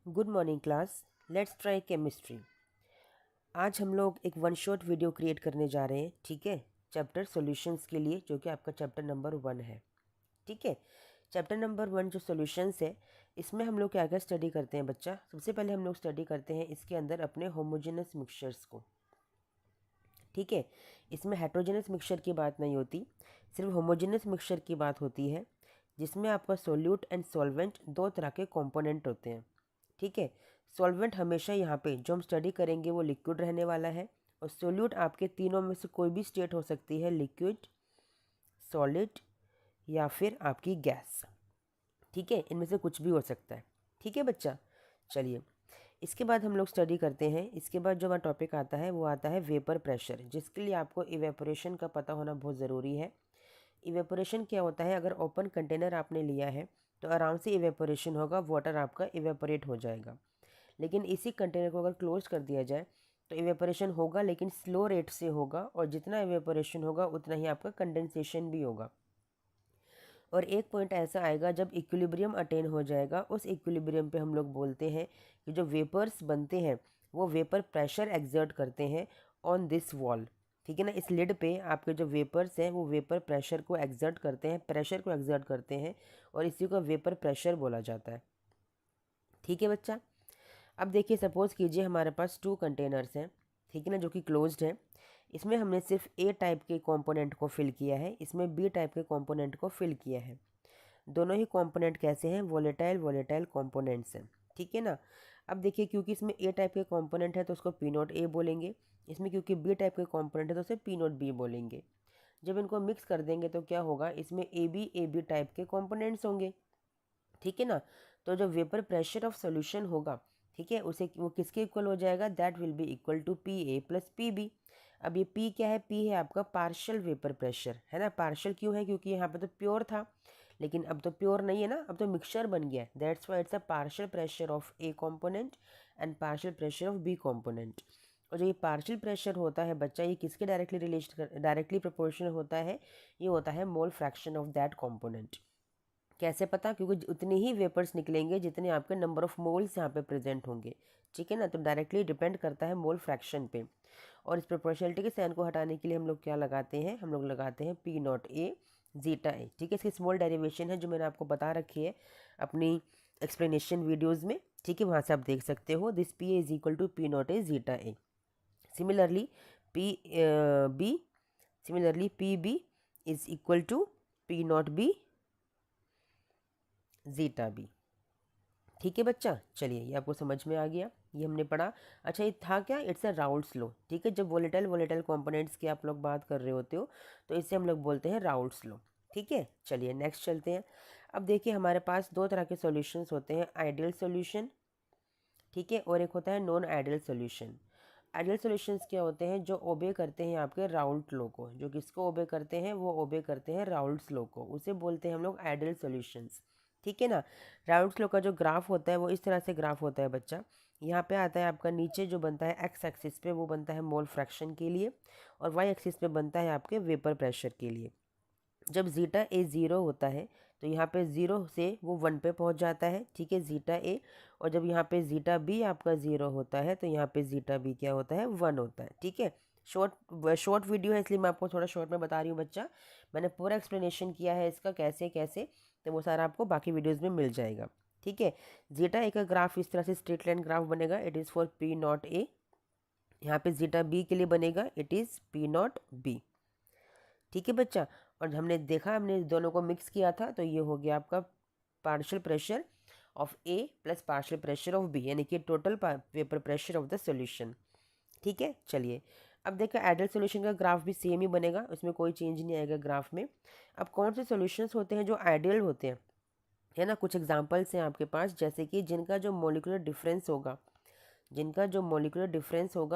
Good morning class. Let's try chemistry. आज हम लोग एक वन शॉट वीडियो क्रिएट करने जा रहे हैं, ठीक है, चैप्टर सॉल्यूशंस के लिए, जो कि आपका चैप्टर नंबर 1 है। ठीक है, चैप्टर नंबर 1 जो सॉल्यूशंस है, इसमें हम लोग क्या क्या स्टडी करते हैं बच्चा। सबसे पहले हम लोग स्टडी करते हैं इसके अंदर अपने होमोजेनस मिक्सचर्स को। ठीक है, इसमें हेट्रोजेनस मिक्सचर की बात नहीं होती, सिर्फ होमोजेनस मिक्सचर की बात होती है, जिसमें आपका सोल्यूट एंड सॉल्वेंट दो तरह के कंपोनेंट होते हैं। ठीक है, सॉल्वेंट हमेशा यहाँ पे जो हम स्टडी करेंगे वो लिक्विड रहने वाला है, और सोल्यूट आपके तीनों में से कोई भी स्टेट हो सकती है, लिक्विड, सॉलिड या फिर आपकी गैस। ठीक है, इनमें से कुछ भी हो सकता है। ठीक है बच्चा, चलिए इसके बाद हम लोग स्टडी करते हैं। इसके बाद जो हमारा टॉपिक आता है वो आता है वेपर प्रेशर, जिसके लिए आपको इवेपोरेशन का पता होना बहुत ज़रूरी है। इवेपोरेशन क्या होता है, अगर ओपन कंटेनर आपने लिया है तो आराम से इवेपोरेशन होगा, वाटर आपका इवेपोरेट हो जाएगा। लेकिन इसी कंटेनर को अगर क्लोज कर दिया जाए तो इवेपोरेशन होगा, लेकिन स्लो रेट से होगा, और जितना इवेपोरेशन होगा उतना ही आपका कंडेंसेशन भी होगा। और एक पॉइंट ऐसा आएगा जब इक्विलिब्रियम अटेन हो जाएगा, उस इक्विलिब्रियम पे हम लोग बोलते हैं कि जो वेपर्स बनते हैं वो वेपर प्रेशर एक्सर्ट करते हैं ऑन दिस वॉल। ठीक है ना, इस लिड पे आपके जो वेपर्स हैं वो वेपर प्रेशर को एक्सर्ट करते हैं, प्रेशर को एक्सर्ट करते हैं, और इसी को वेपर प्रेशर बोला जाता है। ठीक है बच्चा, अब देखिए सपोज़ कीजिए हमारे पास 2 कंटेनर्स हैं, ठीक है ना, जो कि क्लोज्ड है। इसमें हमने सिर्फ ए टाइप के कंपोनेंट को फिल किया है, इसमें बी टाइप के कंपोनेंट को फिल किया है। दोनों ही कंपोनेंट कैसे हैं, वोलेटाइल वोलेटाइल कंपोनेंट्स हैं। ठीक है ना, अब देखिए क्योंकि इसमें ए टाइप के कंपोनेंट है तो उसको पी नोट ए बोलेंगे, इसमें क्योंकि बी टाइप के कंपोनेंट है तो उसे पी नोट बी बोलेंगे। जब इनको मिक्स कर देंगे तो क्या होगा, इसमें ए बी टाइप के कंपोनेंट्स होंगे। ठीक है ना, तो जो वेपर प्रेशर ऑफ सोल्यूशन होगा, ठीक है, उसे वो किसके इक्वल हो जाएगा, that will be equal to P A plus P B. अब ये पी क्या है, पी है आपका पार्शियल वेपर प्रेशर, है ना। पार्शियल क्यों है, क्योंकि यहाँ पे तो प्योर था, लेकिन अब तो प्योर नहीं है ना, अब तो मिक्सचर बन गया है। That's why it's a partial pressure of A component and partial pressure of B component. और जो ये पार्शियल प्रेशर होता है बच्चा, ये किसके डायरेक्टली प्रोपोर्शनल होता है, ये होता है mole fraction of that component. कैसे पता, क्योंकि उतने ही वेपर्स निकलेंगे जितने आपके नंबर ऑफ मोल्स यहाँ पे प्रेजेंट होंगे। ठीक है ना, तो डायरेक्टली डिपेंड करता है मोल फ्रैक्शन पे। और इस प्रोपोर्शनलिटी के साइन को हटाने के लिए हम लोग क्या लगाते हैं, हम लोग लगाते हैं पी नॉट ए जीटा ए। ठीक है, इसकी स्मॉल डेरिवेशन है जो मैंने आपको बता रखी है अपनी एक्सप्लेनेशन वीडियोज़ में। ठीक है, वहाँ से आप देख सकते हो, this P A is equal to P not A zeta A. Similarly P B similarly P B is equal to P not B zeta B. ठीक है बच्चा, चलिए ये आपको समझ में आ गया, ये हमने पढ़ा। अच्छा, ये था क्या, इट्स अ राउल्ट्स लॉ। ठीक है, जब वोलेटाइल वोलेटाइल कंपोनेंट्स की आप लोग बात कर रहे होते हो तो इसे हम लोग बोलते हैं राउल्ट्स लॉ। ठीक है, चलिए नेक्स्ट चलते हैं। अब देखिए हमारे पास दो तरह के सॉल्यूशंस होते हैं, आइडियल सॉल्यूशन, ठीक है, और एक होता है non ideal solution. Ideal solutions क्या होते हैं, जो ओबे करते हैं आपके राउल्ट लॉ को। जो किसको ओबे करते हैं, वो ओबे करते हैं राउल्ट्स लॉ को, उसे बोलते हैं हम लोग आइडियल सॉल्यूशंस। ठीक है ना, राउल्ट्स लॉ का जो ग्राफ होता है वो इस तरह से ग्राफ होता है बच्चा। यहाँ पे आता है आपका, नीचे जो बनता है एक्स एक्सिस पे वो बनता है मोल फ्रैक्शन के लिए, और वाई एक्सिस पे बनता है आपके वेपर प्रेशर के लिए। जब जीटा ए ज़ीरो होता है तो यहाँ पे ज़ीरो से वो 1 पे पहुँच जाता है, ठीक है, जीटा ए। और जब यहाँ पे जीटा बी आपका ज़ीरो होता है तो यहाँ पे जीटा बी क्या होता है, 1 होता है। ठीक है, शॉर्ट वीडियो है इसलिए मैं आपको थोड़ा शॉर्ट में बता रही हूँ बच्चा। मैंने पूरा एक्सप्लेनेशन किया है इसका कैसे कैसे, तो वो सारा आपको बाकी वीडियोज़ में मिल जाएगा। ठीक है, जीटा ए का ग्राफ इस तरह से स्ट्रेट लाइन ग्राफ बनेगा, it is for P not ए। यहाँ पे जीटा बी के लिए बनेगा, it is P not B. ठीक है बच्चा, और हमने देखा, हमने दोनों को मिक्स किया था तो ये हो गया आपका partial pressure of A plus partial pressure of B, यानी कि total vapour pressure of the solution. ठीक है, चलिए अब देखो आइडियल सॉल्यूशन का ग्राफ भी सेम ही बनेगा, उसमें कोई चेंज नहीं आएगा ग्राफ में। अब कौन से सॉल्यूशंस होते हैं जो आइडियल होते हैं, है ना, कुछ एग्जांपल्स हैं आपके पास, जैसे कि जिनका जो मोलिकुलर डिफरेंस होगा,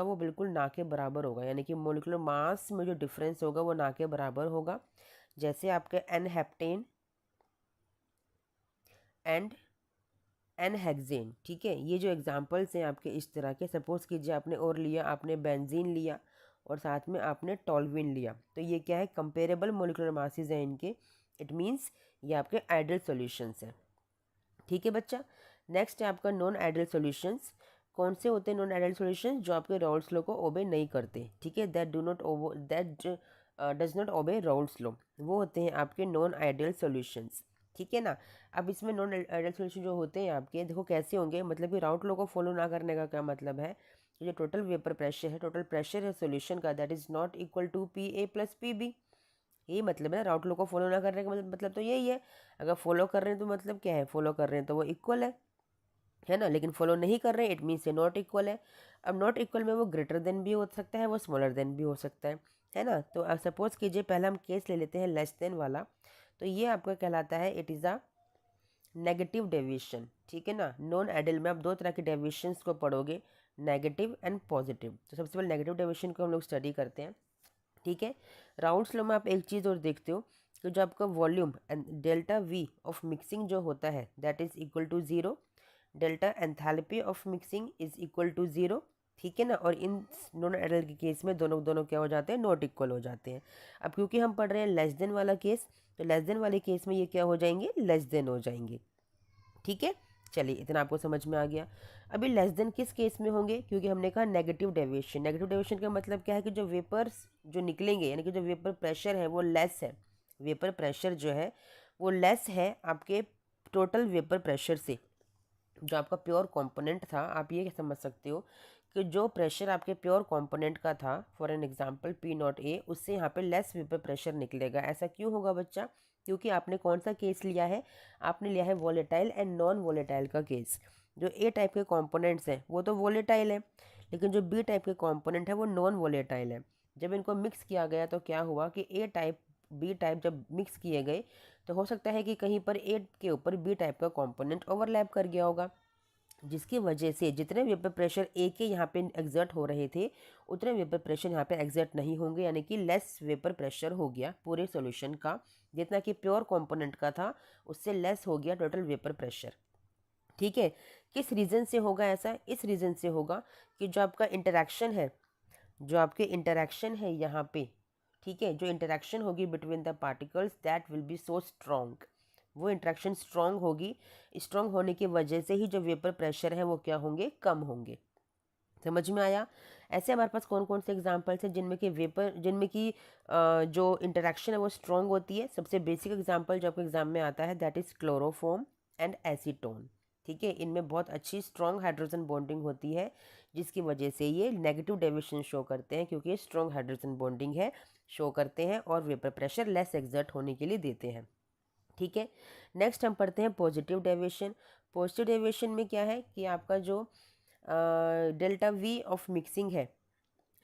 वो बिल्कुल ना के बराबर होगा, यानी कि मोलिकुलर मास में जो डिफरेंस होगा वो ना के बराबर होगा। जैसे आपके n heptane and n hexane. ठीक है, ये जो एग्जांपल्स हैं आपके इस तरह के, सपोज कीजिए आपने और लिया, आपने बेंजीन लिया और साथ में आपने टॉल्विन लिया, तो ये क्या है, कंपेरेबल मोलिकुलर मासेस हैं इनके, इट मीन्स ये आपके आइडियल सॉल्यूशंस हैं। ठीक है बच्चा, नेक्स्ट है आपका नॉन आइडियल सॉल्यूशंस। कौन से होते हैं नॉन आइडियल सॉल्यूशंस? जो आपके राउल्स लॉ को ओबे नहीं करते, ठीक है, that does not obey Raoult's law, वो होते हैं आपके नॉन आइडियल सॉल्यूशंस, ठीक है ना। अब इसमें नॉन आइडियल सॉल्यूशन जो होते हैं आपके, देखो कैसे होंगे, मतलब कि राउल्स लॉ को फॉलो ना करने का क्या मतलब है कि जो टोटल वेपर प्रेशर है, टोटल प्रेशर है सॉल्यूशन का, that is not equal to P A plus P B. यही मतलब है ना, राउल्स लॉ को फॉलो ना करने का मतलब तो यही है। अगर फॉलो कर रहे हैं तो मतलब क्या है, फॉलो कर रहे हैं तो वो इक्वल है ना, लेकिन फॉलो नहीं कर रहे हैं इट मीन्स ये नॉट इक्वल है। अब नॉट इक्वल में वो ग्रेटर देन भी हो सकता है, वो स्मॉलर देन भी हो सकता है ना। तो अब सपोज कीजिए पहले हम केस ले लेते हैं लेस देन वाला, तो ये आपका कहलाता है it is a negative deviation, ठीक है ना। नॉन आइडियल में आप दो तरह के डेविएशंस को पढ़ोगे, नेगेटिव एंड पॉजिटिव। तो सबसे पहले नेगेटिव डेविएशन को हम लोग स्टडी करते हैं, ठीक है। राउंड्स लॉ में आप एक चीज़ और देखते हो कि जो आपका volume and delta V of mixing जो होता है that is equal to zero, delta enthalpy of mixing is equal to zero, ठीक है ना। और इन नॉन आइडियल के केस में दोनों दोनों क्या हो जाते हैं, नॉट इक्वल हो जाते हैं। अब क्योंकि हम पढ़ रहे हैं लेस देन वाला केस, तो लेस देन वाले केस में ये क्या हो जाएंगे, लेस देन हो जाएंगे, ठीक है। चलिए इतना आपको समझ में आ गया। अभी लेस देन किस केस में होंगे, क्योंकि हमने कहा नेगेटिव डेविएशन। नेगेटिव डेविएशन का मतलब क्या है कि जो वेपर्स जो निकलेंगे, यानी कि जो वेपर प्रेशर है वो लेस है, वेपर प्रेशर जो है वो लेस है आपके टोटल वेपर प्रेशर से। जो आपका प्योर कंपोनेंट था, आप ये समझ सकते हो कि जो प्रेशर आपके प्योर कंपोनेंट का था, for an example P not ए, उससे यहाँ पे लेस वेपर प्रेशर निकलेगा। ऐसा क्यों होगा बच्चा? क्योंकि आपने कौन सा केस लिया है, आपने लिया है वॉलेटाइल एंड नॉन वॉलेटाइल का केस। जो ए टाइप के कॉम्पोनेंट्स हैं वो तो वॉलेटाइल है, लेकिन जो बी टाइप के कॉम्पोनेंट है वो नॉन वॉलेटाइल है। जब इनको मिक्स किया गया तो क्या हुआ कि ए टाइप बी टाइप जब मिक्स किए गए तो हो सकता है कि कहीं पर ए के ऊपर बी टाइप का कॉम्पोनेंट ओवरलैप कर गया होगा, जिसकी वजह से जितने वेपर प्रेशर ए के यहाँ पे एग्जर्ट हो रहे थे उतने वेपर प्रेशर यहाँ पे एग्जर्ट नहीं होंगे, यानी कि लेस वेपर प्रेशर हो गया पूरे सॉल्यूशन का। जितना कि प्योर कंपोनेंट का था उससे लेस हो गया टोटल वेपर प्रेशर, ठीक है। किस रीज़न से होगा ऐसा? इस रीज़न से होगा कि जो आपका इंटरेक्शन है, जो आपके इंटरेक्शन है यहाँ पे, ठीक है, जो इंटरेक्शन होगी between the particles that will B so strong, वो इंट्रैक्शन स्ट्रॉन्ग होगी। स्ट्रॉन्ग होने की वजह से ही जो वेपर प्रेशर है वो क्या होंगे, कम होंगे। समझ में आया? ऐसे हमारे पास कौन कौन से एग्जांपल्स हैं जिनमें कि वेपर, जिनमें कि जो इंटरेक्शन है वो स्ट्रॉन्ग होती है। सबसे बेसिक एग्जांपल जो आपके एग्जाम में आता है that is chloroform and acetone, ठीक है। इनमें बहुत अच्छी स्ट्रॉन्ग हाइड्रोजन बॉन्डिंग होती है, जिसकी वजह से ये नेगेटिव डेविएशन शो करते हैं, क्योंकि ये स्ट्रॉन्ग हाइड्रोजन बॉन्डिंग है, शो करते हैं और वेपर प्रेशर लेस एग्जर्ट होने के लिए देते हैं, ठीक है। नेक्स्ट हम पढ़ते हैं पॉजिटिव डेविएशन। पॉजिटिव डेविएशन में क्या है कि आपका जो डेल्टा वी ऑफ मिक्सिंग है,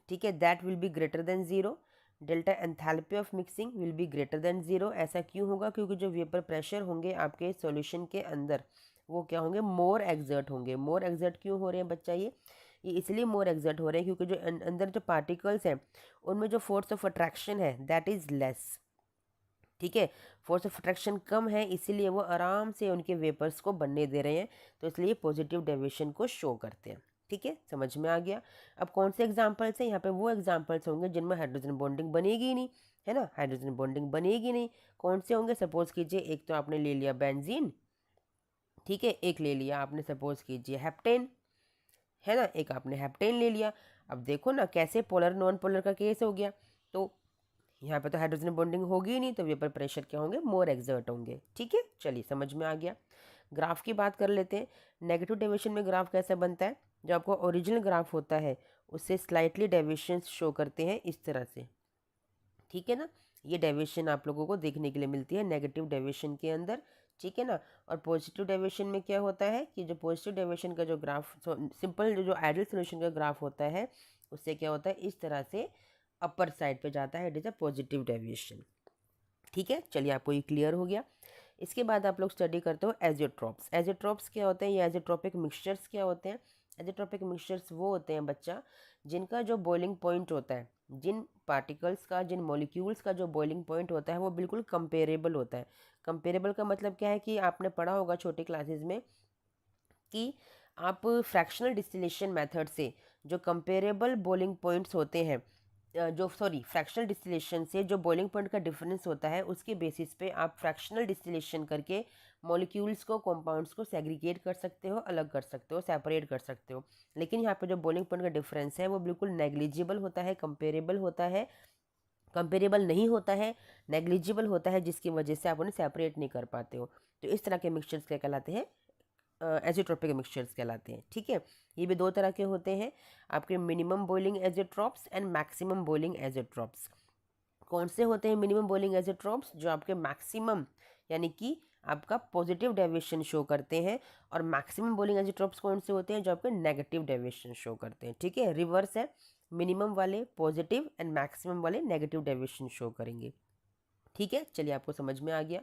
ठीक है, that will be greater than zero. Delta enthalpy of mixing will be greater than zero. ऐसा क्यों होगा? क्योंकि जो वेपर प्रेशर होंगे आपके सॉल्यूशन के अंदर वो क्या होंगे, मोर एग्जर्ट होंगे। मोर एग्जर्ट क्यों हो रहे हैं बच्चा? ये इसलिए मोर एग्जर्ट हो रहे हैं क्योंकि जो अंदर जो पार्टिकल्स हैं उनमें जो फोर्स ऑफ अट्रैक्शन है दैट इज़ लेस, ठीक है। फोर्स ऑफ अट्रैक्शन कम है, इसीलिए वो आराम से उनके वेपर्स को बनने दे रहे हैं, तो इसलिए पॉजिटिव डेविएशन को शो करते हैं, ठीक है। समझ में आ गया? अब कौन से एग्जांपल्स हैं यहाँ पे? वो एग्जांपल्स होंगे जिनमें हाइड्रोजन बॉन्डिंग बनेगी ही नहीं, है ना, हाइड्रोजन बॉन्डिंग बनेगी नहीं। कौन से होंगे? सपोज कीजिए एक तो आपने ले लिया बेंजीन, ठीक है, एक ले लिया आपने सपोज कीजिए हेप्टेन, है ना, एक आपने हेप्टेन ले लिया। अब देखो ना कैसे पोलर नॉन पोलर का केस हो गया, तो यहाँ पे तो हाइड्रोजन बॉन्डिंग होगी ही नहीं, तो वेपर प्रेशर क्या होंगे, मोर एक्सर्ट होंगे, ठीक है। चलिए समझ में आ गया। ग्राफ की बात कर लेते हैं। नेगेटिव डेविएशन में ग्राफ कैसा बनता है? जो आपको ओरिजिनल ग्राफ होता है उससे स्लाइटली डेविएशन शो करते हैं इस तरह से, ठीक है ना। ये डेविएशन आप लोगों को देखने के लिए मिलती है नेगेटिव डेविएशन के अंदर, ठीक है ना। और पॉजिटिव डेविएशन में क्या होता है कि जो पॉजिटिव डेविएशन का जो ग्राफ, सिंपल जो आइडियल सॉल्यूशन का ग्राफ होता है उससे क्या होता है, इस तरह से अपर साइड पे जाता है, it is a positive deviation, ठीक है। चलिए आपको ये क्लियर हो गया। इसके बाद आप लोग स्टडी करते हो एजियोट्रॉप्स। एजियोट्रॉप्स क्या होते हैं? ये एजियोट्रॉपिक मिक्सचर्स क्या होते हैं? एजियोट्रॉपिक मिक्सचर्स वो होते हैं बच्चा जिनका जो बॉइलिंग पॉइंट होता है, जिन पार्टिकल्स का, जिन मॉलिक्यूल्स का जो बॉइलिंग पॉइंट होता है वो बिल्कुल कंपेरेबल होता है। कंपेरेबल का मतलब क्या है कि आपने पढ़ा होगा छोटी क्लासेस में कि आप फ्रैक्शनल डिस्टिलेशन मेथड से जो कंपेरेबल बॉइलिंग पॉइंट्स होते हैं जो फ्रैक्शनल डिस्टिलेशन से जो बॉइलिंग पॉइंट का डिफरेंस होता है उसके बेसिस पे आप फ्रैक्शनल डिस्टिलेशन करके मॉलिक्यूल्स को, कंपाउंड्स को सेग्रीगेट कर सकते हो, अलग कर सकते हो, सेपरेट कर सकते हो। लेकिन यहाँ पे जो बॉइलिंग पॉइंट का डिफरेंस है वो बिल्कुल नेग्लिजिबल होता है, कंपेरेबल होता है, कंपेरेबल नहीं होता है, नेग्लिजिबल होता है, जिसकी वजह से आप उन्हें सेपरेट नहीं कर पाते हो। तो इस तरह के मिक्सचर्स क्या कहलाते हैं? एजिट्रोपिक मिक्सचर्स कहलाते हैं। ठीक है, ये भी दो तरह के होते हैं, आपके minimum boiling azeotropes and maximum boiling azeotropes. कौन से होते हैं मिनिमम बॉइलिंग एजिट्रॉप्स? जो आपके मैक्सिमम यानी कि आपका पॉजिटिव डेविएशन शो करते हैं, और मैक्सिमम बॉइलिंग एजिट्रॉप्स कौन से होते हैं? जो आपके नेगेटिव डेविएशन शो करते हैं। ठीक है, रिवर्स है, मिनिमम वाले पॉजिटिव एंड मैक्सिमम वाले नेगेटिव डेविएशन शो करेंगे। ठीक है, चलिए आपको समझ में आ गया।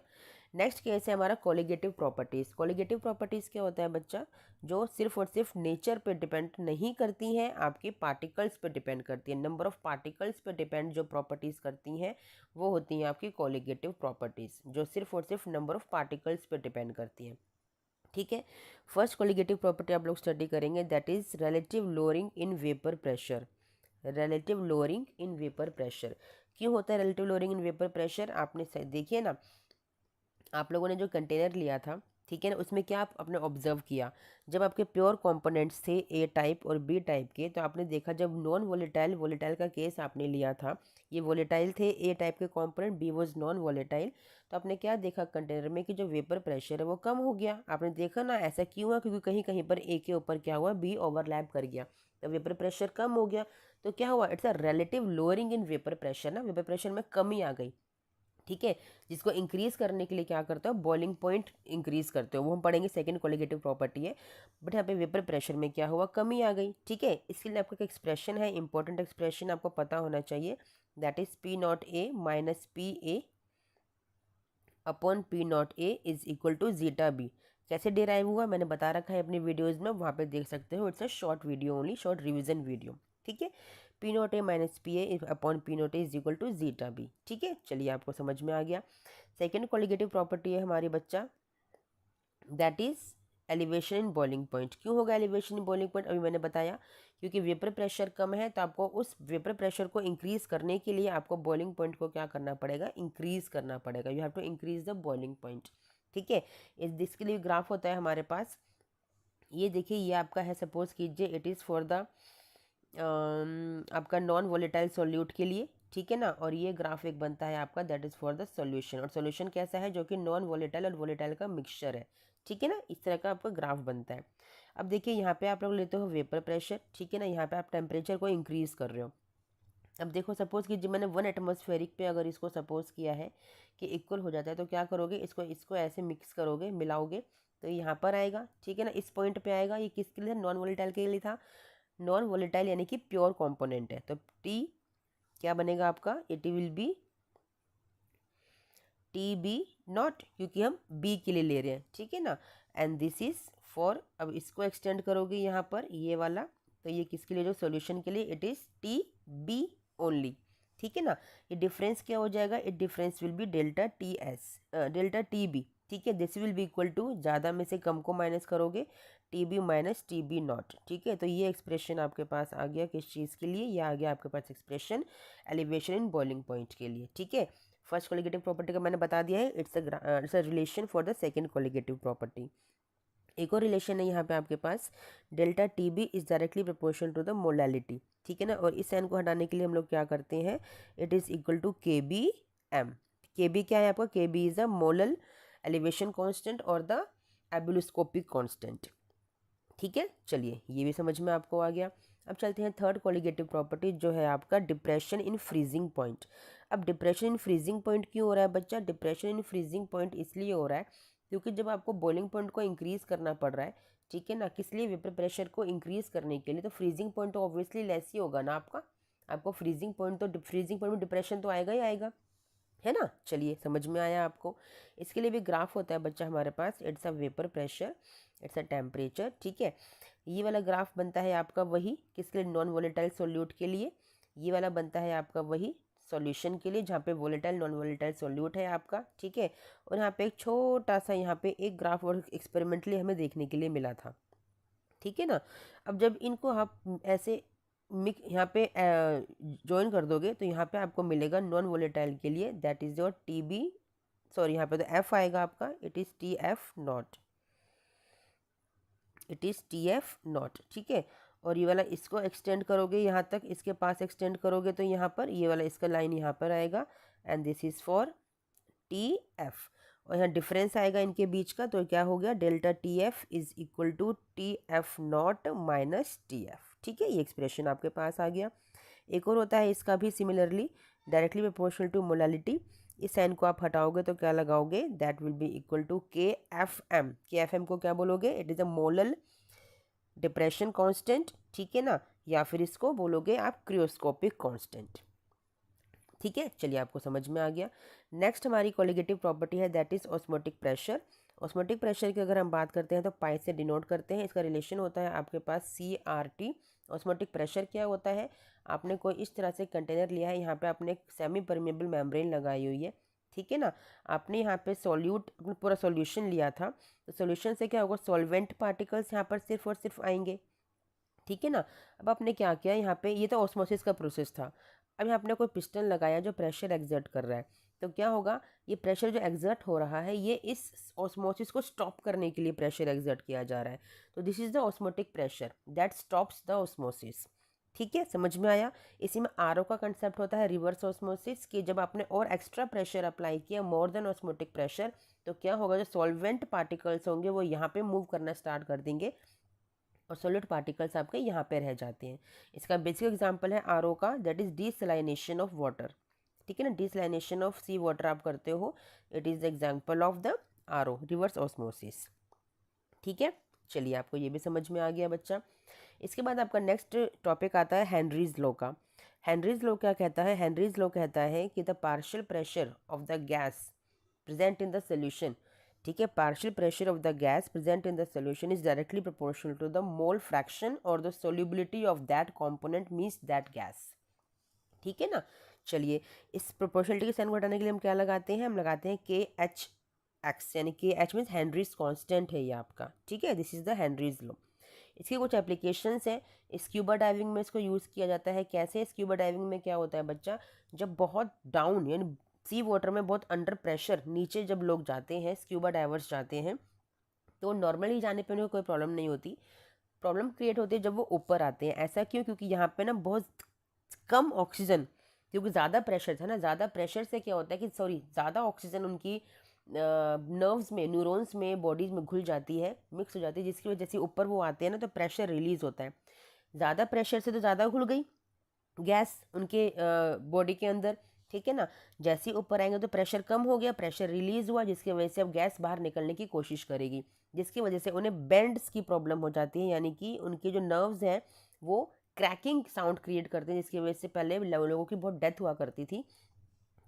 नेक्स्ट केस है हमारा कोलिगेटिव प्रॉपर्टीज़। कोलिगेटिव प्रॉपर्टीज़ क्या होता है बच्चा? जो सिर्फ और सिर्फ नेचर पे डिपेंड नहीं करती हैं, आपके पार्टिकल्स पे डिपेंड करती है, नंबर ऑफ पार्टिकल्स पे डिपेंड जो प्रॉपर्टीज़ करती हैं वो होती हैं आपकी कोलिगेटिव प्रॉपर्टीज़, जो सिर्फ और सिर्फ नंबर ऑफ पार्टिकल्स पे डिपेंड करती हैं। ठीक है, फर्स्ट कोलिगेटिव प्रॉपर्टी आप लोग स्टडी करेंगे, that is relative lowering in vapour pressure. Relative lowering in vapour pressure क्यों होता है relative lowering in vapour pressure? आपने देखिए ना, आप लोगों ने जो कंटेनर लिया था, ठीक है ना, उसमें क्या आप आपने ऑब्जर्व किया, जब आपके प्योर कंपोनेंट्स थे ए टाइप और बी टाइप के, तो आपने देखा जब नॉन वोलेटाइल वोलेटाइल का केस आपने लिया था, ये वोलेटाइल थे ए टाइप के component, B was non volatile, तो आपने क्या देखा कंटेनर में कि जो वेपर प्रेशर है वो कम हो गया। आपने देखा ना ऐसा क्यों हुआ? क्योंकि कहीं कहीं पर ए के ऊपर क्या हुआ, बी ओवरलैप कर गया, तो वेपर प्रेशर कम हो गया। तो क्या हुआ? It's a relative lowering in vapour pressure ना, वेपर प्रेशर में कमी आ गई। ठीक है, जिसको इंक्रीज करने के लिए क्या करते हो? बॉइलिंग पॉइंट इंक्रीज करते हो, वो हम पढ़ेंगे, सेकंड कोलिगेटिव प्रॉपर्टी है। बट यहाँ पे वेपर प्रेशर में क्या हुआ? कमी आ गई। ठीक है, इसके लिए आपका एक एक्सप्रेशन है, इंपॉर्टेंट एक्सप्रेशन आपको पता होना चाहिए, that is P not A minus P A upon P not A is equal to zeta B. कैसे डिराइव हुआ मैंने बता रखा है अपनी वीडियोज़ में, वहाँ पे देख सकते हो, it's a short video only, short revision video. ठीक है, P not A minus P A upon P not A is equal to zeta B. ठीक है, चलिए आपको समझ में आ गया। सेकेंड कोलिगेटिव प्रॉपर्टी है हमारी बच्चा, that is elevation in boiling point. क्यों होगा एलिवेशन इन बॉइलिंग पॉइंट? अभी मैंने बताया, क्योंकि वेपर प्रेशर कम है, तो आपको उस वेपर प्रेशर को इंक्रीज करने के लिए आपको बॉइलिंग पॉइंट को क्या करना पड़ेगा? इंक्रीज करना पड़ेगा, you have to increase the boiling point. ठीक है, इसके लिए ग्राफ होता है हमारे पास, ये देखिए, ये आपका है, सपोज कीजिए इट इज़ फॉर द आपका नॉन वोलेटाइल सॉल्यूट के लिए। ठीक है ना, और ये ग्राफ एक बनता है आपका, that is for the solution, और सॉल्यूशन कैसा है? जो कि नॉन वोलेटाइल और वोलेटाइल का मिक्सचर है। ठीक है ना, इस तरह का आपका ग्राफ बनता है। अब देखिए यहाँ पे आप लोग लेते हो वेपर प्रेशर, ठीक है ना, यहाँ पे आप टेम्परेचर को इंक्रीज़ कर रहे हो। अब देखो, सपोज कि जो मैंने 1 एटमॉस्फेरिक पे अगर इसको सपोज किया है कि इक्वल हो जाता है, तो क्या करोगे? इसको इसको ऐसे मिक्स करोगे, मिलाओगे, तो यहाँ पर आएगा। ठीक है ना, इस पॉइंट पे आएगा। ये किसके लिए? नॉन वोलेटाइल के लिए था। नॉन वोलेटाइल यानी कि प्योर कंपोनेंट है, तो टी क्या बनेगा आपका? It will be T B not, क्योंकि हम बी के लिए ले रहे हैं। ठीक है ना, एंड दिस इज फॉर, अब इसको एक्सटेंड करोगे यहाँ पर ये वाला, तो ये किसके लिए? जो सॉल्यूशन के लिए, it is T B only. ठीक है ना, ये डिफरेंस क्या हो जाएगा? It difference will be delta T S, delta T B. ठीक है, this will be equal to, ज़्यादा में से कम को माइनस करोगे, T B minus T B not. ठीक है, तो ये एक्सप्रेशन आपके पास आ गया किस चीज़ के लिए? ये आ गया आपके पास expression elevation in boiling point के लिए। ठीक है, फर्स्ट कोलिगेटिव प्रॉपर्टी का मैंने बता दिया है, it's a relation for the second colligative property. एक और रिलेशन है यहाँ पे आपके पास, delta T B is directly proportional to the molality. ठीक है ना, और इस साइन को हटाने के लिए हम लोग क्या करते हैं? It is equal to K B M. K B क्या है आपका? K B is a molal elevation constant और द एबुलोस्कोपिक कांस्टेंट। ठीक है, चलिए ये भी समझ में आपको आ गया। अब चलते हैं थर्ड कोलिगेटिव प्रॉपर्टी, जो है आपका डिप्रेशन इन फ्रीजिंग पॉइंट। अब डिप्रेशन इन फ्रीजिंग पॉइंट क्यों हो रहा है बच्चा? डिप्रेशन इन फ्रीजिंग पॉइंट इसलिए हो रहा है क्योंकि जब आपको बॉइलिंग पॉइंट को इंक्रीज करना पड़ रहा है, ठीक है ना, किस लिए? वेपर प्रेशर को इंक्रीज करने के लिए, तो फ्रीजिंग पॉइंट तो ऑब्वियसली लेस ही होगा ना आपका। आपको फ्रीजिंग पॉइंट तो, फ्रीजिंग पॉइंट में डिप्रेशन तो आएगा ही आएगा, है ना। चलिए समझ में आया आपको। इसके लिए भी ग्राफ होता है बच्चा हमारे पास, it's a vapour pressure, it's a temperature. ठीक है, ये वाला ग्राफ बनता है आपका वही किसके लिए? नॉन वोलेटाइल सोल्यूट के लिए। ये वाला बनता है आपका वही सॉल्यूशन के लिए, जहाँ पे वोलेटाइल नॉन वोलेटाइल सोल्यूट है आपका। ठीक है, और यहाँ पे एक छोटा सा यहाँ पे एक ग्राफ और एक्सपेरिमेंटली हमें देखने के लिए मिला था। ठीक है ना, अब जब इनको आप ऐसे यहाँ पे ज्वाइन कर दोगे तो यहाँ पे आपको मिलेगा नॉन वोलेटाइल के लिए, that is your TB, sorry यहाँ पे तो F आएगा आपका, it is TF not, it is TF not, ठीक है। और ये वाला इसको एक्सटेंड करोगे यहाँ तक, इसके पास एक्सटेंड करोगे तो यहाँ पर ये वाला इसका लाइन यहाँ पर आएगा, and this is for TF। और यहाँ डिफरेंस आएगा इनके बीच का, तो क्या हो गया, delta TF is equal to TF not minus TF, ठीक है। ये एक्सप्रेशन आपके पास आ गया। एक और होता है इसका भी similarly, directly proportional to molality. इस साइन को आप हटाओगे तो क्या लगाओगे, that will be equal to KFM। KFM को क्या बोलोगे, it is a molal depression constant, ठीक है ना, या फिर इसको बोलोगे आप क्रियोस्कोपिक कांस्टेंट, ठीक है। चलिए आपको समझ में आ गया। नेक्स्ट हमारी कोलिगेटिव प्रॉपर्टी है, that is osmotic pressure. Osmotic pressure की अगर हम बात करते हैं तो पाई से डिनोट करते हैं, इसका रिलेशन होता है आपके पास CRT। ऑस्मोटिक प्रेशर क्या होता है, आपने कोई इस तरह से कंटेनर लिया है, यहाँ पे आपने एक सेमी परमेबल मेम्ब्रेन लगाई हुई है, ठीक है ना। आपने यहाँ पे सॉल्यूट पूरा सॉल्यूशन लिया था, तो सॉल्यूशन से क्या होगा, सॉल्वेंट पार्टिकल्स यहाँ पर सिर्फ और सिर्फ आएंगे, ठीक है ना। अब आपने क्या किया यहाँ पे, ये तो ऑस्मोसिस का प्रोसेस था। अब यहाँ आपने कोई पिस्टन लगाया जो प्रेशर एग्जर्ट कर रहा है, तो क्या होगा, ये प्रेशर जो एग्जर्ट हो रहा है ये इस ऑस्मोसिस को स्टॉप करने के लिए प्रेशर एग्जर्ट किया जा रहा है, तो this is the osmotic pressure that stops the osmosis, ठीक है। समझ में आया। इसी में RO का कंसेप्ट होता है रिवर्स ऑस्मोसिस, कि जब आपने और एक्स्ट्रा प्रेशर अप्लाई किया मोर देन ऑस्मोटिक प्रेशर, तो क्या होगा, जो सॉल्वेंट पार्टिकल्स होंगे वो यहाँ पे मूव करना स्टार्ट कर देंगे और सॉलिड पार्टिकल्स आपके यहाँ पे रह जाते हैं। इसका बेसिक एग्जांपल है RO का, दैट इज डिसलाइनेशन ऑफ वाटर, ठीक है ना। डिसलाइनेशन ऑफ सी वाटर आप करते हो, it is the example of the RO, reverse osmosis, ठीक है। चलिए आपको ये भी समझ में आ गया बच्चा। इसके बाद आपका नेक्स्ट टॉपिक आता है हेनरीज लॉ का। हेनरीज लॉ क्या कहता है, हेनरीज लॉ कहता है कि the partial pressure of the gas present in the solution, ठीक है, partial pressure of the gas present in the solution is directly proportional to the mole fraction और the solubility of that component means that gas, ठीक है ना। चलिए इस proportionality के sign को हटाने के लिए हम क्या लगाते हैं, हम लगाते हैं KHX, यानी KH मीन्स हेनरीज कांस्टेंट है ये आपका, ठीक है। This is the Henry's law. इसके कुछ एप्लीकेशंस हैं, स्क्यूबा डाइविंग में इसको यूज़ किया जाता है। कैसे, स्क्यूबा डाइविंग में क्या होता है बच्चा, जब बहुत डाउन यानी सी वाटर में बहुत अंडर प्रेशर नीचे जब लोग जाते हैं, स्क्यूबा डाइवर्स जाते हैं, तो नॉर्मली जाने पर उन्हें कोई प्रॉब्लम नहीं होती। प्रॉब्लम क्रिएट होती है जब वो ऊपर आते हैं। ऐसा क्यों, क्योंकि यहाँ पे ना बहुत कम ऑक्सीजन, क्योंकि ज़्यादा प्रेशर था ना, ज़्यादा प्रेशर से क्या होता है कि ज़्यादा ऑक्सीजन उनकी नर्व्स में, न्यूरॉन्स में, बॉडीज में घुल जाती है, मिक्स हो जाती है, जिसकी वजह से ऊपर वो आते हैं ना तो प्रेशर रिलीज होता है। ज़्यादा प्रेशर से तो ज़्यादा घुल गई गैस उनके बॉडी के अंदर, ठीक है ना। जैसे ही ऊपर आएंगे तो प्रेशर कम हो गया, प्रेशर रिलीज हुआ, जिसकी वजह से अब गैस बाहर निकलने की कोशिश करेगी, जिसकी वजह से उन्हें बेंड्स की प्रॉब्लम हो जाती है, यानी कि उनके जो नर्व्स हैं वो क्रैकिंग साउंड क्रिएट करते हैं, जिसकी वजह से पहले लोगों की बहुत डेथ हुआ करती थी।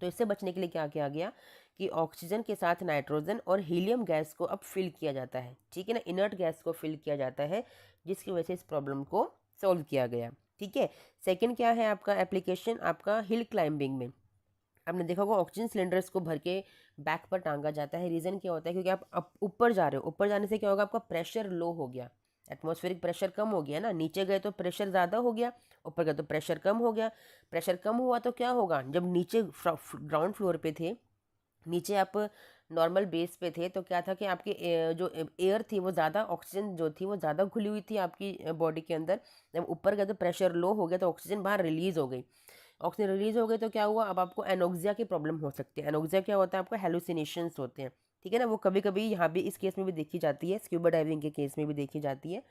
तो इससे बचने के लिए क्या किया गया कि ऑक्सीजन के साथ नाइट्रोजन और हीलियम गैस को अब फिल किया जाता है, ठीक है ना, इनर्ट गैस को फिल किया जाता है, जिसकी वजह से इस प्रॉब्लम को सॉल्व किया गया, ठीक है। सेकंड क्या है आपका एप्लीकेशन, आपका हिल क्लाइंबिंग में आपने देखा होगा ऑक्सीजन सिलेंडर्स को भर के बैक पर टांगा जाता है। रीज़न क्या होता है, क्योंकि आप ऊपर जा रहे हो, ऊपर जाने से क्या होगा, आपका प्रेशर लो हो गया, एटमॉस्फेरिक प्रेशर कम हो गया ना, नीचे गए तो प्रेशर ज़्यादा हो गया, ऊपर गए तो प्रेशर कम हो गया। प्रेशर कम हुआ तो क्या होगा, जब नीचे ग्राउंड फ्लोर पे थे, नीचे आप नॉर्मल बेस पे थे, तो क्या था कि आपकी जो एयर थी वो ज़्यादा, ऑक्सीजन जो थी वो ज़्यादा घुली हुई थी आपकी बॉडी के अंदर। जब ऊपर गए तो प्रेशर लो हो गया, तो ऑक्सीजन बाहर रिलीज़ हो गई। ऑक्सीजन रिलीज हो गई तो क्या हुआ, अब आपको एनोक्सिया की प्रॉब्लम हो सकती है। एनोक्सिया क्या होता है, आपको हेलुसिनेशंस होते हैं, ठीक है ना। वो कभी कभी यहाँ भी इस केस में भी देखी जाती है, स्क्यूबा डाइविंग के केस में भी देखी जाती है।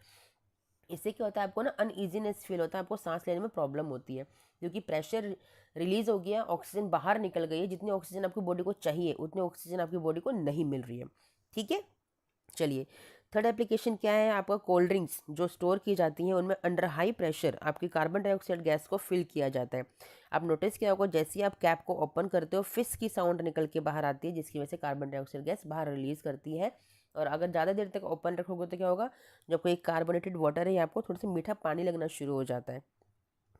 इससे क्या होता है, आपको ना अनईजीनेस फील होता है, आपको सांस लेने में प्रॉब्लम होती है, क्योंकि प्रेशर रिलीज हो गया, ऑक्सीजन बाहर निकल गई है, जितनी ऑक्सीजन आपकी बॉडी को चाहिए उतनी ऑक्सीजन आपकी बॉडी को नहीं मिल रही है, ठीक है। चलिए थर्ड एप्लीकेशन क्या है आपका, कोल्ड ड्रिंक्स जो स्टोर की जाती हैं उनमें अंडर हाई प्रेशर आपकी कार्बन डाइऑक्साइड गैस को फिल किया जाता है। आप नोटिस किया होगा, जैसे ही आप कैप को ओपन करते हो फिस की साउंड निकल के बाहर आती है, जिसकी वजह से कार्बन डाइऑक्साइड गैस बाहर रिलीज करती है। और अगर ज़्यादा देर तक ओपन रखोगे तो क्या होगा, जब कोई कार्बोनेटेड वाटर है आपको थोड़ा सा मीठा पानी लगना शुरू हो जाता है,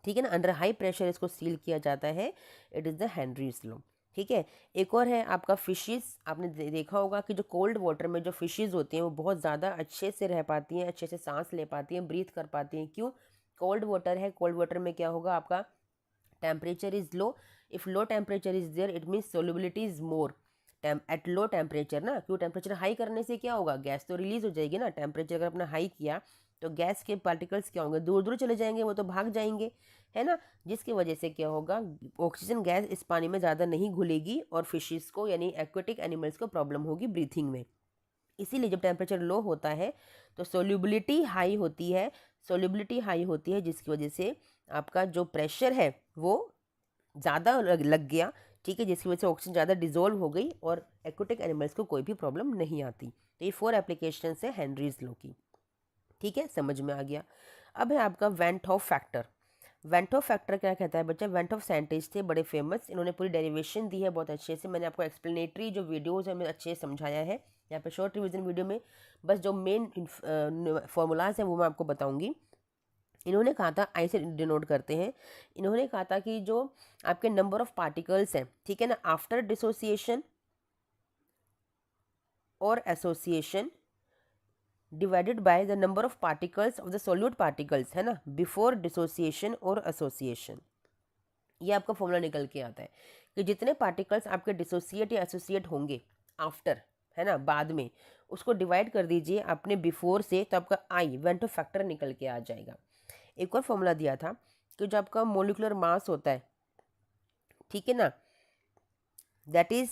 ठीक है ना। अंडर हाई प्रेशर इसको सील किया जाता है, it is the Henry's law, ठीक है। एक और है आपका फिशेस। आपने देखा होगा कि जो कोल्ड वाटर में जो फिशेस होती हैं वो बहुत ज़्यादा अच्छे से रह पाती हैं, अच्छे से सांस ले पाती हैं, ब्रीथ कर पाती हैं। क्यों, कोल्ड वाटर है, कोल्ड वाटर में क्या होगा, आपका temperature is low, if low temperature is there it means solubility is more at low temperature ना, क्यों टेम्परेचर हाई करने से क्या होगा, गैस तो रिलीज हो जाएगी ना, टेम्परेचर अगर अपना हाई किया तो गैस के पार्टिकल्स क्या होंगे, दूर दूर चले जाएंगे, वो तो भाग जाएंगे, है ना, जिसकी वजह से क्या होगा, ऑक्सीजन गैस इस पानी में ज़्यादा नहीं घुलेगी और फिशेस को यानी एक्वेटिक एनिमल्स को प्रॉब्लम होगी ब्रीथिंग में। इसीलिए जब टेम्परेचर लो होता है तो सोल्यूबिलिटी हाई होती है, सोल्यूबिलिटी हाई होती है जिसकी वजह से आपका जो प्रेशर है वो ज़्यादा लग गया, ठीक है, जिसकी वजह से ऑक्सीजन ज़्यादा डिजोल्व हो गई और एक्वेटिक एनिमल्स को कोई भी प्रॉब्लम नहीं आती। तो ये 4 एप्लीकेशन है हेनरीज लॉ की, ठीक है, समझ में आ गया। अब है आपका went half factor. Went half factor क्या कहता है बच्चा, वेंट हॉफ साइंटिस्ट थे बड़े फेमस, इन्होंने पूरी डेरिवेशन दी है बहुत अच्छे से, मैंने आपको एक्सप्लेनेटरी जो वीडियोज़ है मैंने अच्छे से समझाया है, यहाँ पे शॉर्ट रिविजन वीडियो में बस जो मेन फॉर्मूलाज हैं वो मैं आपको बताऊंगी। इन्होंने कहा था, आई से डिनोट करते हैं, इन्होंने कहा था कि जो आपके नंबर ऑफ पार्टिकल्स हैं, ठीक है ना, आफ्टर डिसोसिएशन और association divided by the number of particles of the solute particles, है ना, बिफोर डिसोसिएशन और एसोसिएशन, ये आपका फॉर्मूला निकल के आता है कि जितने पार्टिकल्स आपके डिसोसिएट या एसोसिएट होंगे आफ्टर, है ना, बाद में, उसको डिवाइड कर दीजिए अपने बिफोर से, तो आपका आई वेंट ऑफ फैक्टर निकल के आ जाएगा। एक और फॉर्मूला दिया था कि जो आपका मोलिकुलर मास होता है, ठीक है ना, दैट इज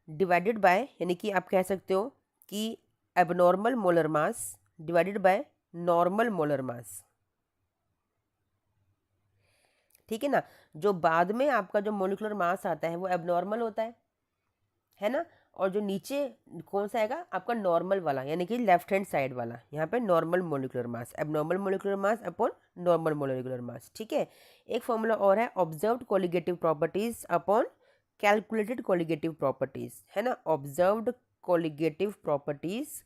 डिवाइडेड बाय, यानी कि आप कह सकते हो कि abnormal molar mass divided by normal molar mass, ठीक है ना, जो बाद में आपका जो मोलिकुलर मास आता है वो एबनॉर्मल होता है ना, और जो नीचे कौन सा आएगा आपका नॉर्मल वाला, यानी कि लेफ्ट हैंड साइड वाला, यहाँ पे normal molecular mass, abnormal molecular mass upon normal molecular mass, ठीक है। एक फॉर्मूला और है, observed colligative properties upon calculated colligative properties, है ना, ऑब्जर्व्ड कोलिगेटिव प्रॉपर्टीज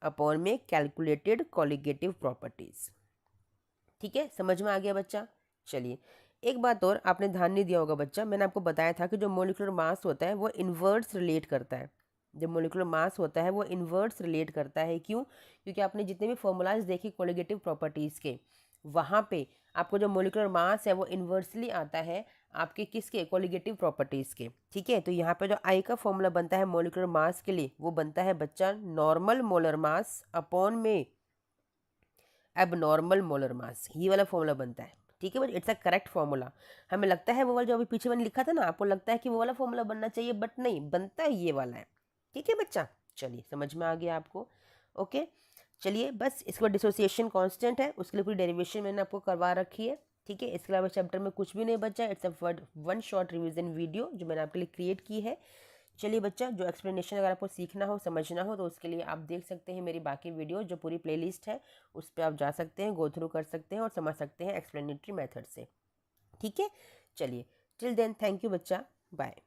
अपॉन में कैलकुलेटेड कोलिगेटिव प्रॉपर्टीज, ठीक है, समझ में आ गया बच्चा। चलिए एक बात और आपने ध्यान नहीं दिया होगा बच्चा, मैंने आपको बताया था कि जो मोलिकुलर मास होता है वो इन्वर्स रिलेट करता है, जो मोलिकुलर मास होता है वो इन्वर्स रिलेट करता है, क्यों, क्योंकि आपने जितने भी फॉर्मूलाज देखे कोलिगेटिव प्रॉपर्टीज़ के, वहाँ पे आपको जो मोलिकुलर मास है वो इन्वर्सली आता है आपके किसके, कोलिगेटिव प्रॉपर्टीज़ के, ठीक है। तो यहाँ पे जो आई का फॉर्मूला बनता है मोलिकुलर मास के लिए वो बनता है बच्चा नॉर्मल मोलर मास अपॉन में एबनॉर्मल मोलर मास, ये वाला फॉर्मूला बनता है, ठीक है but it's a correct formula. हमें लगता है वो वाला जो अभी पीछे मैंने लिखा था ना, आपको लगता है कि वो वाला फॉर्मूला बनना चाहिए, बट नहीं, बनता है ये वाला है, ठीक है बच्चा। चलिए समझ में आ गया आपको, ओके। चलिए बस इसके बाद डिसोसिएशन कांस्टेंट है, उसके लिए पूरी डेरिवेशन मैंने आपको करवा रखी है, ठीक है। इसके अलावा चैप्टर में कुछ भी नहीं बचा, it's a one short revision video जो मैंने आपके लिए क्रिएट की है। चलिए बच्चा, जो एक्सप्लेनेशन अगर आपको सीखना हो समझना हो तो उसके लिए आप देख सकते हैं मेरी बाकी वीडियो, जो पूरी प्लेलिस्ट है उस पर आप जा सकते हैं, गो थ्रू कर सकते हैं और समझ सकते हैं एक्सप्लेनेटरी मेथड से, ठीक है। चलिए टिल देन थैंक यू बच्चा, बाय।